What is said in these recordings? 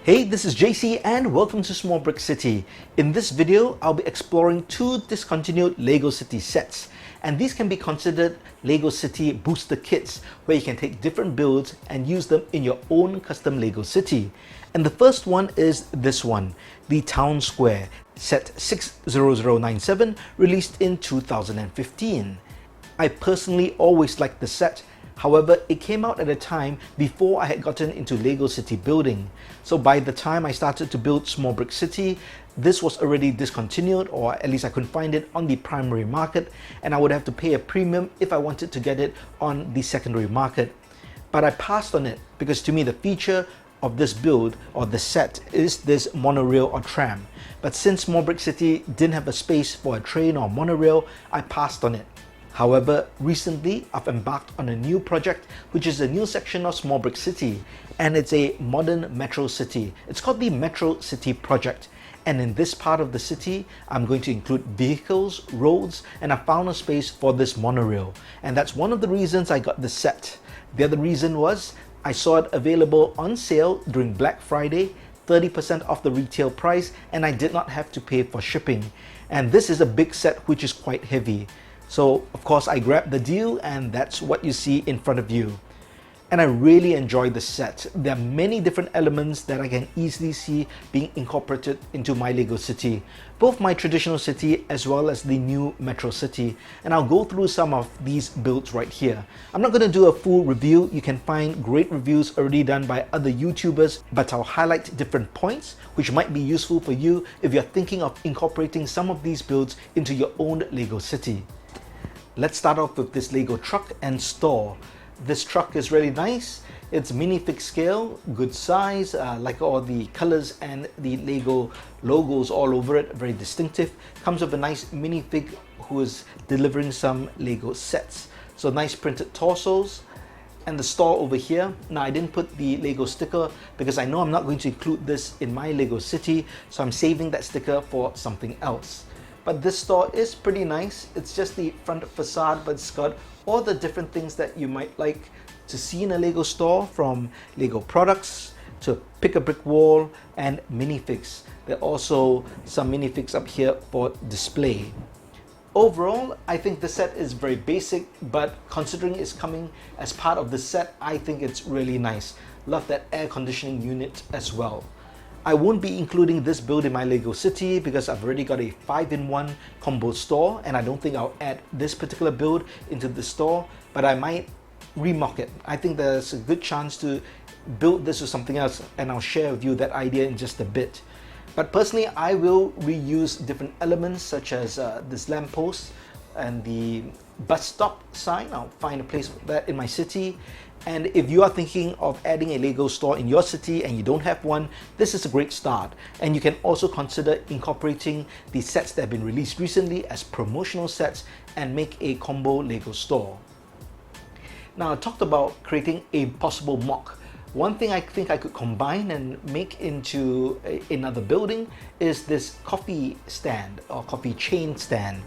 Hey, this is JC and welcome to Small Brick City. In this video, I'll be exploring two discontinued LEGO City sets. And these can be considered LEGO City booster kits, where you can take different builds and use them in your own custom LEGO City. And the first one is this one, the Town Square, set 60097, released in 2015. I personally always liked the set. However, it came out at a time before I had gotten into LEGO City building. So by the time I started to build Small Brick City, this was already discontinued, or at least I couldn't find it on the primary market, and I would have to pay a premium if I wanted to get it on the secondary market. But I passed on it because to me the feature of this build or the set is this monorail or tram. But since Small Brick City didn't have a space for a train or monorail, I passed on it. However, recently I've embarked on a new project, which is a new section of Small Brick City, and it's a modern metro city. It's called the Metro City Project, and in this part of the city I'm going to include vehicles, roads, and I found a space for this monorail, and that's one of the reasons I got this set. The other reason was I saw it available on sale during Black Friday, 30% off the retail price, and I did not have to pay for shipping. And this is a big set which is quite heavy. So of course I grabbed the deal, and that's what you see in front of you. And I really enjoyed the set. There are many different elements that I can easily see being incorporated into my LEGO City, both my traditional city as well as the new Metro City. And I'll go through some of these builds right here. I'm not going to do a full review. You can find great reviews already done by other YouTubers, but I'll highlight different points which might be useful for you if you're thinking of incorporating some of these builds into your own LEGO City. Let's start off with this LEGO truck and store. This truck is really nice. It's minifig scale, good size, like all the colors and the LEGO logos all over it, very distinctive. Comes with a nice minifig who is delivering some LEGO sets. So nice printed torsos. And the store over here, now I didn't put the LEGO sticker because I know I'm not going to include this in my LEGO City, so I'm saving that sticker for something else. But this store is pretty nice. It's just the front facade, but it's got all the different things that you might like to see in a LEGO store, from LEGO products to pick a brick wall and minifigs. There are also some minifigs up here for display. Overall, I think the set is very basic, but considering it's coming as part of the set, I think it's really nice. Love that air conditioning unit as well. I won't be including this build in my LEGO City because I've already got a 5-in-1 combo store, and I don't think I'll add this particular build into the store, but I might remock it. I think there's a good chance to build this with something else, and I'll share with you that idea in just a bit. But personally, I will reuse different elements such as this lamppost and the bus stop sign. I'll find a place for that in my city. And if you are thinking of adding a LEGO store in your city and you don't have one, this is a great start. And you can also consider incorporating the sets that have been released recently as promotional sets and make a combo LEGO store. Now, I talked about creating a possible MOC. One thing I think I could combine and make into another building is this coffee stand or coffee chain stand.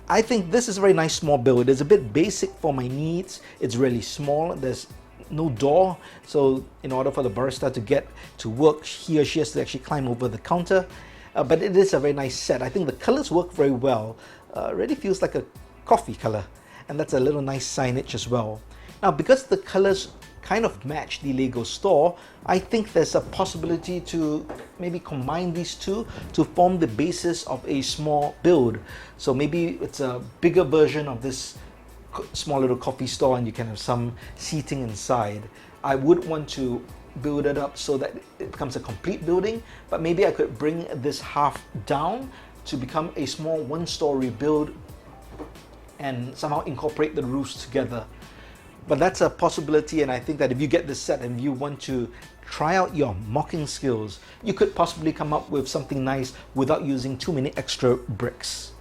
I think this is a very nice small build. It's a bit basic for my needs. It's really small. There's no door, so in order for the barista to get to work, he or she has to actually climb over the counter. But it is a very nice set. I think the colors work very well. Really feels like a coffee color, and that's a little nice signage as well. Now, because the colors kind of match the LEGO store, I think there's a possibility to maybe combine these two to form the basis of a small build. So maybe it's a bigger version of this small little coffee store, and you can have some seating inside. I would want to build it up so that it becomes a complete building, but maybe I could bring this half down to become a small one-story build and somehow incorporate the roofs together. But that's a possibility, and I think that if you get this set and you want to try out your mocking skills, you could possibly come up with something nice without using too many extra bricks.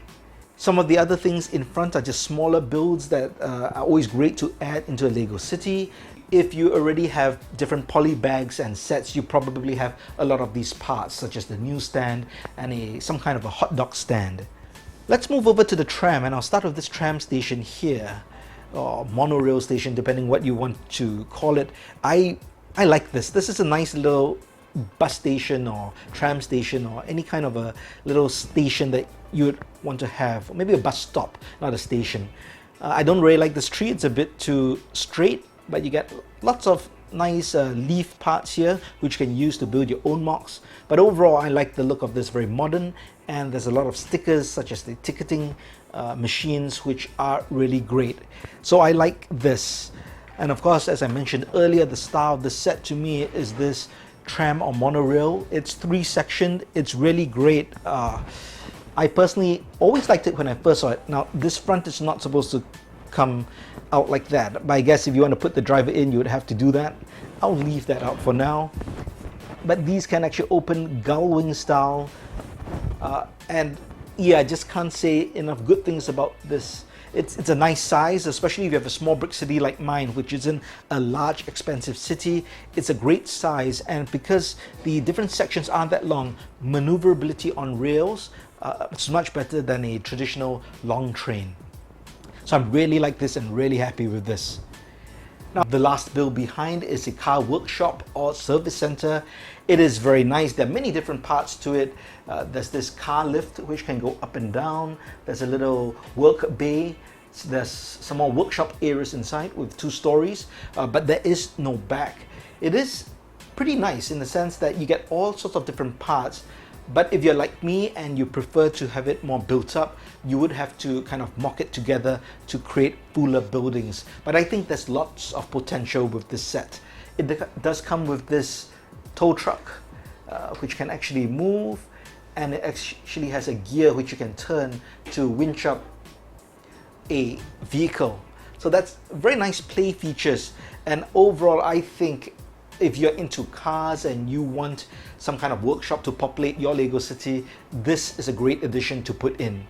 Some of the other things in front are just smaller builds that are always great to add into a LEGO City. If you already have different poly bags and sets, you probably have a lot of these parts, such as the newsstand and some kind of a hot dog stand. Let's move over to the tram, and I'll start with this tram station here, or monorail station, depending what you want to call it. I like this. This is a nice little bus station or tram station or any kind of a little station that you would want to have, or maybe a bus stop, not a station. I don't really like this tree. It's a bit too straight, but you get lots of nice leaf parts here which you can use to build your own MOCs. But overall, I like the look of this, very modern, and there's a lot of stickers such as the ticketing machines which are really great. So I like this. And of course, as I mentioned earlier, the style of the set to me is this tram or monorail. It's 3-sectioned. It's really great. I personally always liked it when I first saw it. Now, this front is not supposed to come out like that, but I guess if you want to put the driver in, you would have to do that. I'll leave that out for now. But these can actually open gull wing style, and yeah, I just can't say enough good things about this. It's a nice size, especially if you have a small brick city like mine, which isn't a large, expensive city. It's a great size, and because the different sections aren't that long, maneuverability on rails, it's much better than a traditional long train. So I really like this and really happy with this. Now, the last build behind is a car workshop or service center. It is very nice. There are many different parts to it. There's this car lift which can go up and down. There's a little work bay. There's some more workshop areas inside with 2 stories, but there is no back. It is pretty nice in the sense that you get all sorts of different parts. But if you're like me and you prefer to have it more built up, you would have to kind of mock it together to create fuller buildings. But I think there's lots of potential with this set. It does come with this tow truck, which can actually move, and it actually has a gear which you can turn to winch up a vehicle. So that's very nice play features. And overall, I think if you're into cars and you want some kind of workshop to populate your Lego city, this is a great addition to put in.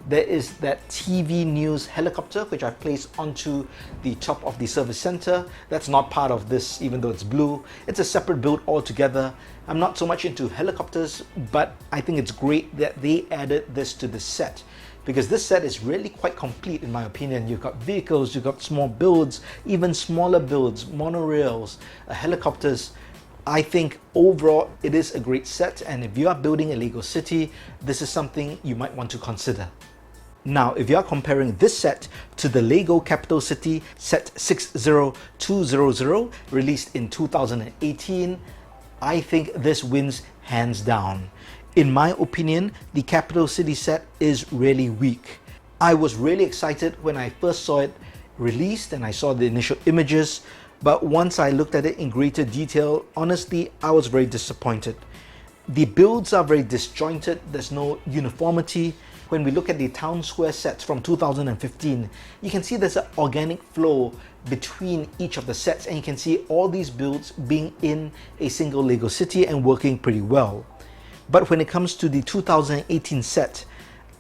There is that TV news helicopter which I've placed onto the top of the service center. That's not part of this, even though it's blue. It's a separate build altogether. I'm not so much into helicopters, but I think it's great that they added this to the set, because this set is really quite complete in my opinion. You've got vehicles, you've got small builds, even smaller builds, monorails, helicopters. I think overall it is a great set, and if you are building a Lego city, this is something you might want to consider. Now, if you are comparing this set to the Lego Capital City Set 60200 released in 2018, I think this wins hands down. In my opinion, the Capital City set is really weak. I was really excited when I first saw it released and I saw the initial images, but once I looked at it in greater detail, honestly, I was very disappointed. The builds are very disjointed, there's no uniformity. When we look at the town square sets from 2015, you can see there's an organic flow between each of the sets, and you can see all these builds being in a single Lego city and working pretty well. But when it comes to the 2018 set,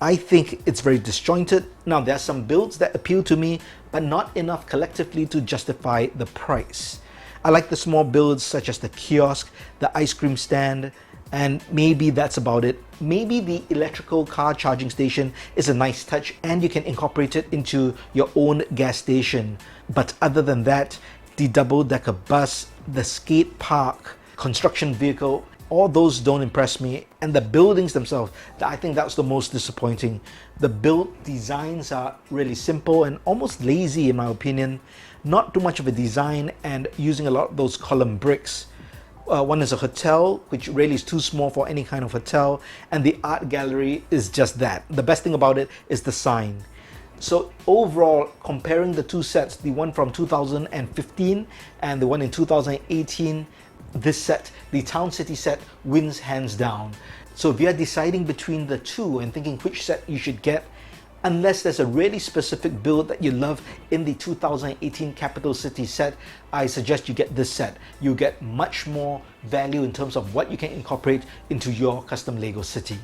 I think it's very disjointed. Now, there are some builds that appeal to me, but not enough collectively to justify the price. I like the small builds such as the kiosk, the ice cream stand, and maybe that's about it. Maybe the electrical car charging station is a nice touch and you can incorporate it into your own gas station. But other than that, the double-decker bus, the skate park, construction vehicle, all those don't impress me. And the buildings themselves, I think that's the most disappointing. The build designs are really simple and almost lazy in my opinion. Not too much of a design and using a lot of those column bricks. One is a hotel, which really is too small for any kind of hotel, and the art gallery is just that. The best thing about it is the sign. So overall, comparing the two sets, the one from 2015 and the one in 2018, this set, the Town City set, wins hands down. So if you're deciding between the two and thinking which set you should get, unless there's a really specific build that you love in the 2018 Capital City set, I suggest you get this set. You get much more value in terms of what you can incorporate into your custom Lego city.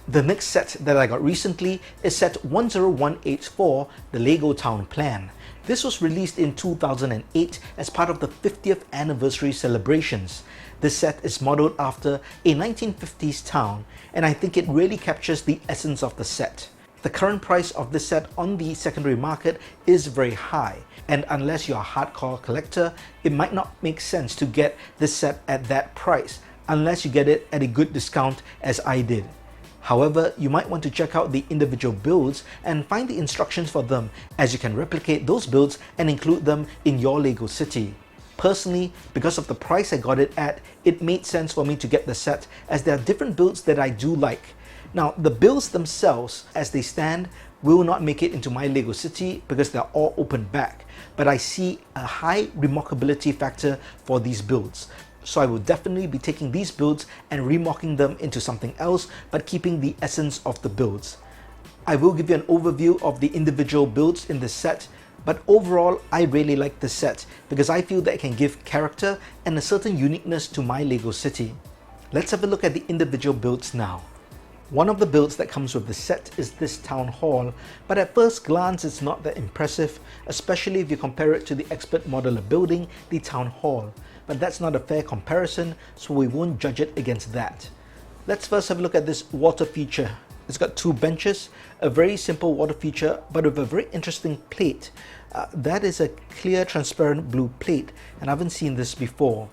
The next set that I got recently is set 10184, the Lego Town Plan. This was released in 2008 as part of the 50th anniversary celebrations. This set is modeled after a 1950s town, and I think it really captures the essence of the set. The current price of this set on the secondary market is very high, and unless you're a hardcore collector, it might not make sense to get this set at that price unless you get it at a good discount as I did. However, you might want to check out the individual builds and find the instructions for them, as you can replicate those builds and include them in your LEGO city. Personally, because of the price I got it at, it made sense for me to get the set, as there are different builds that I do like. Now, the builds themselves, as they stand, will not make it into my LEGO city because they're all open back, but I see a high remarkability factor for these builds. So I will definitely be taking these builds and remocking them into something else, but keeping the essence of the builds. I will give you an overview of the individual builds in this set, but overall I really like this set because I feel that it can give character and a certain uniqueness to my LEGO city. Let's have a look at the individual builds now. One of the builds that comes with the set is this town hall, but at first glance it's not that impressive, especially if you compare it to the expert modeler building, the town hall. But that's not a fair comparison, so we won't judge it against that. Let's first have a look at this water feature. It's got two benches, a very simple water feature, but with a very interesting plate. That is a clear transparent blue plate, and I haven't seen this before.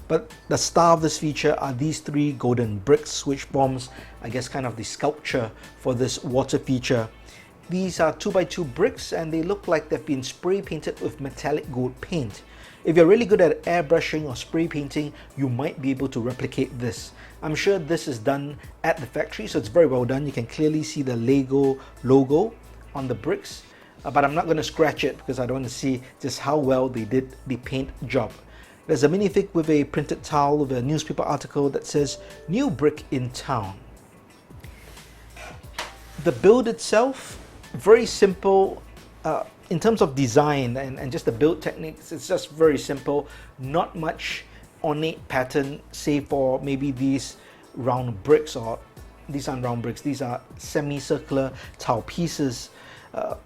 But the star of this feature are these three golden bricks, which forms, I guess, kind of the sculpture for this water feature. These are 2x2 bricks, and they look like they've been spray painted with metallic gold paint. If you're really good at airbrushing or spray painting, you might be able to replicate this. I'm sure this is done at the factory, so it's very well done. You can clearly see the LEGO logo on the bricks, but I'm not going to scratch it because I don't want to see just how well they did the paint job. There's a minifig with a printed towel with a newspaper article that says "New Brick in Town." The build itself, very simple. In terms of design and just the build techniques, it's just very simple. Not much ornate pattern, save for maybe these round bricks, or these aren't round bricks, these are semicircular tile pieces.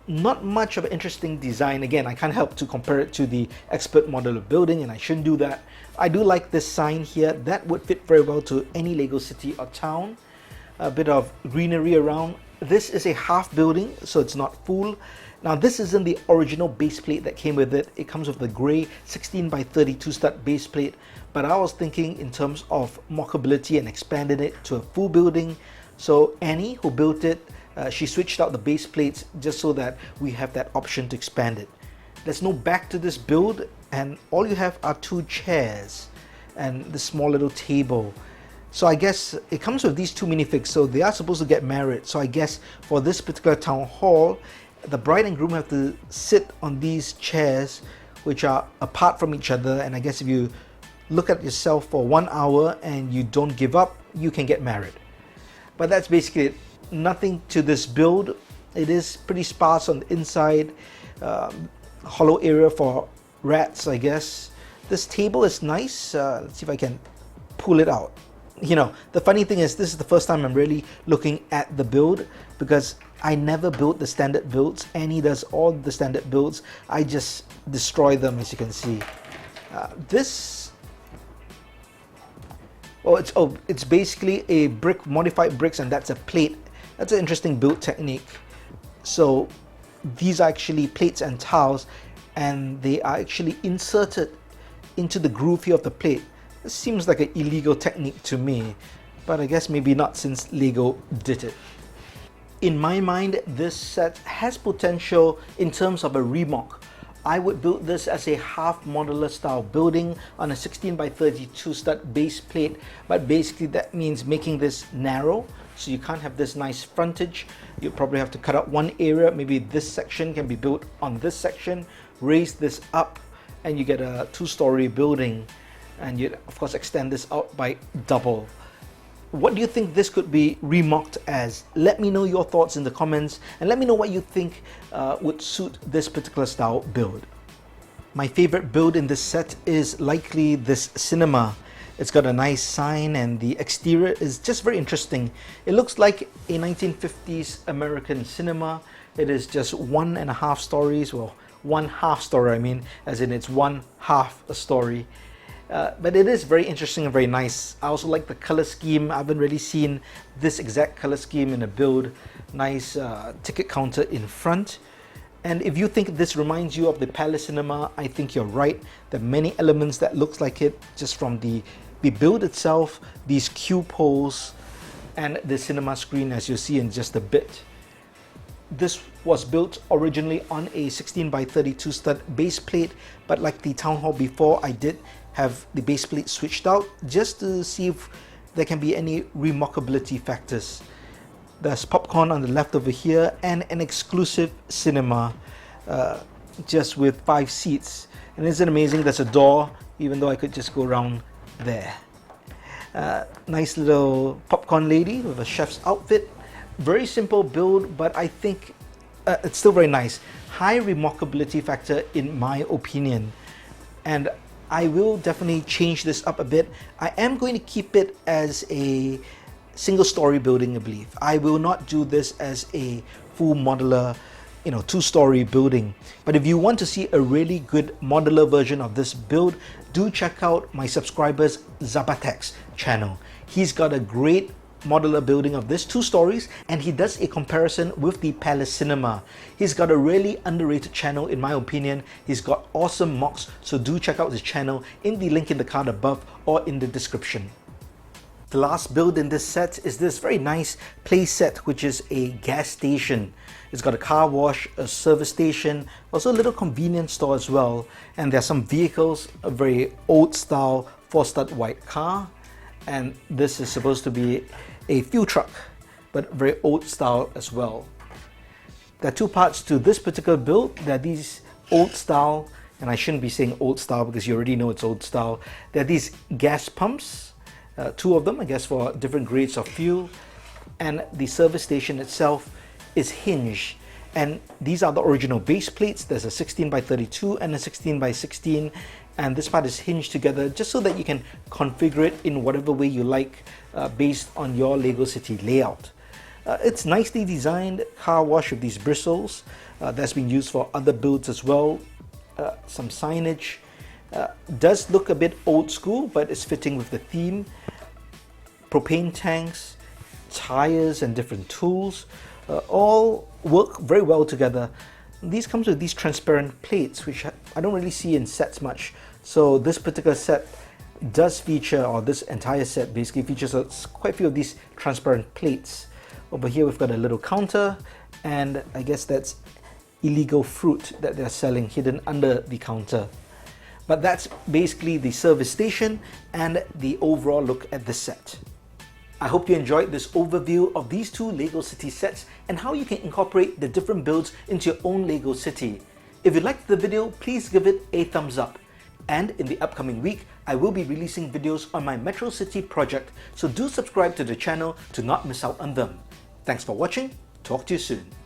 Not much of an interesting design. Again, I can't help to compare it to the expert modeler building, and I shouldn't do that. I do like this sign here. That would fit very well to any LEGO city or town. A bit of greenery around. This is a half building, so it's not full. Now, this isn't the original base plate that came with it. It comes with the grey 16x32 stud base plate, but I was thinking in terms of mockability and expanding it to a full building. So Annie, who built it, she switched out the base plates just so that we have that option to expand it. There's no back to this build, and all you have are two chairs and this small little table. So I guess it comes with these two minifigs, so they are supposed to get married. So I guess for this particular town hall, the bride and groom have to sit on these chairs which are apart from each other, and I guess if you look at yourself for 1 hour and you don't give up, you can get married. But that's basically it. Nothing to this build. It is pretty sparse on the inside. Hollow area for rats, I guess. This table is nice. Let's see if I can pull it out. You know, the funny thing is, this is the first time I'm really looking at the build, because I never build the standard builds. Annie does all the standard builds. I just destroy them, as you can see. It's basically a brick, modified bricks, and that's a plate. That's an interesting build technique. So these are actually plates and tiles, and they are actually inserted into the groove here of the plate. This seems like an illegal technique to me, but I guess maybe not, since LEGO did it. In my mind, this set has potential in terms of a remock. I would build this as a half modular style building on a 16x32 stud base plate, but basically that means making this narrow, so you can't have this nice frontage. You probably have to cut out one area. Maybe this section can be built on this section, raise this up, and you get a 2-story building, and you of course extend this out by double. What do you think this could be remocked as? Let me know your thoughts in the comments, and let me know what you think would suit this particular style build. My favorite build in this set is likely this cinema. It's got a nice sign, and the exterior is just very interesting. It looks like a 1950s American cinema. It is just 1.5 stories, well, 1/2 story, I mean, as in it's 1/2 a story. But it is very interesting and very nice. I also like the color scheme. I haven't really seen this exact color scheme in a build. Nice ticket counter in front. And if you think this reminds you of the Palace Cinema, I think you're right. There are many elements that looks like it just from the build itself, these cube holes, and the cinema screen, as you'll see in just a bit. This was built originally on a 16 by 32 stud base plate, but like the town hall before, I did have the base plate switched out just to see if there can be any remarkability factors. There's popcorn on the left over here and an exclusive cinema just with 5 seats. And isn't it amazing? There's a door, even though I could just go around there. Nice little popcorn lady with a chef's outfit. Very simple build, but I think it's still very nice. High remarkability factor in my opinion. And I will definitely change this up a bit. I am going to keep it as a single story building, I believe. I will not do this as a full modular, 2-story building. But if you want to see a really good modular version of this build, do check out my subscriber's Zabatek's channel. He's got a great modular building of this 2 stories, and he does a comparison with the Palace Cinema. He's got a really underrated channel in my opinion. He's got awesome MOCs, so do check out his channel in the link in the card above or in the description. The last build in this set is this very nice play set, which is a gas station. It's got a car wash, a service station, also a little convenience store as well. And there are some vehicles, a very old style 4-stud white car. And this is supposed to be a fuel truck, but very old style as well. There are 2 parts to this particular build. There are these old style, and I shouldn't be saying old style because you already know it's old style. There are these gas pumps. 2 of them, I guess, for different grades of fuel, and the service station itself is hinged, and these are the original base plates. There's a 16 by 32 and a 16 by 16, and this part is hinged together just so that you can configure it in whatever way you like based on your Lego City layout. It's nicely designed car wash with these bristles that's been used for other builds as well. Some signage. Does look a bit old school, but it's fitting with the theme. Propane tanks, tires and different tools all work very well together. These comes with these transparent plates, which I don't really see in sets much. So this particular set does feature, or this entire set basically features quite a few of these transparent plates. Over here we've got a little counter, and I guess that's illegal fruit that they're selling hidden under the counter. But that's basically the service station and the overall look at the set. I hope you enjoyed this overview of these 2 Lego City sets and how you can incorporate the different builds into your own Lego City. If you liked the video, please give it a thumbs up. And in the upcoming week, I will be releasing videos on my Metro City project, so do subscribe to the channel to not miss out on them. Thanks for watching. Talk to you soon.